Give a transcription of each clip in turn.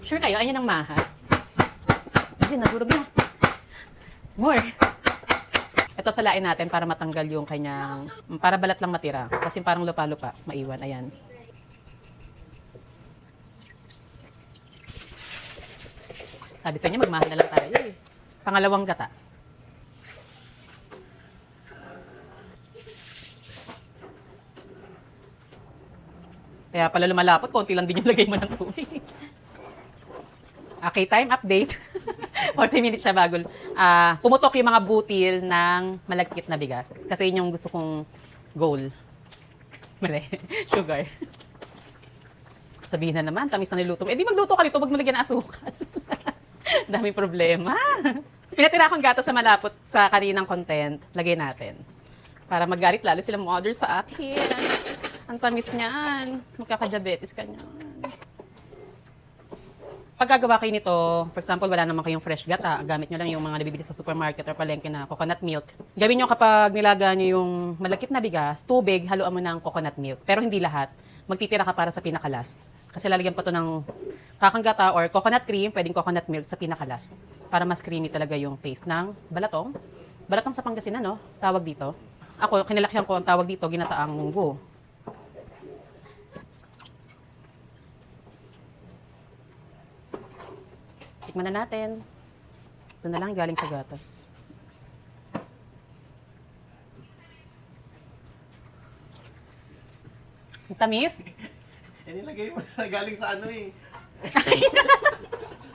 Sure kayo? Ayan ang maha. Ayun, nadurog na. More. Ito salain natin para matanggal yung kanyang, para balat lang matira. Kasi parang lupa-lupa, maiwan. Ayan. Sabi sa inyo, magmahal na lang tayo eh. Pangalawang gata. Kaya pala lumalapot, konti lang din yung lagay mo ng tubig. Okay, time update. 40 minutes siya bago. Pumutok yung mga butil ng malagkit na bigas. Kasi yun yung gusto kong goal. Mali. Sugar. Sabihin na naman, tamis na niluto mo. Eh di magluto ka nito, wag mo lagyan ng asukal. Daming problema. Pinatira akong gato sa malapot sa kaninang content. Lagay natin. Para magalit lalo sila mo-order sa akin. Ang tamis niyan. Magkaka-diabetes ka niyan. Pag gagawa kayo nito, for example, wala naman kayong fresh gata, gamit nyo lang yung mga nabibili sa supermarket or palengke na coconut milk. Gawin nyo kapag nilaga nyo yung malakit na bigas, tubig, haluan mo ng coconut milk. Pero hindi lahat. Magtitira ka para sa pinaka-last. Kasi lalagyan pa to ng kakang gata or coconut cream, pwedeng coconut milk sa pinaka-last. Para mas creamy talaga yung taste ng balatong. Balatong sa Pangasinan, no? Tawag dito. Ako, kinalakihan ko ang tawag dito, ginataang munggo. Tikman na natin. Ito na lang galing sa gatas. Ang tamis? Nilagay mo sa galing sa ano eh.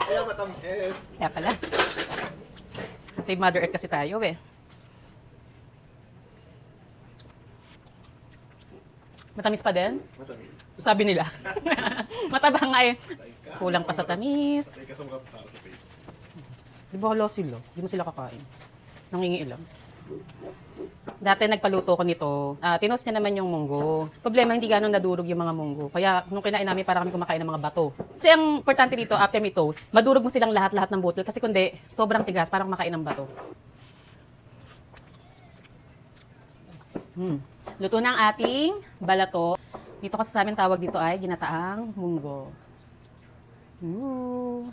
Kaya matamis. Kaya pala. Save Mother Earth kasi tayo eh. Matamis pa din? Matamis. Sabi nila. Matabang nga eh. Kulang pa sa tamis. Di ba hala sila? Di mo sila kakain. Nangingiilam. Dati nagpaluto ko nito. Tinos niya naman yung munggo. Problema, hindi ganun nadurog yung mga munggo. Kaya nung kinain namin, para kami kumakain ng mga bato. Kasi ang importante dito, after may toast, madurog mo silang lahat-lahat ng butil. Kasi kundi, sobrang tigas, parang makain ng bato. Luto na ang ating balato. Dito kasi sa amin tawag dito ay ginataang munggo. Ang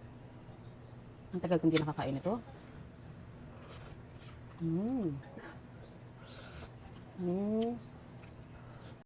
tagal kong di nakakain ito.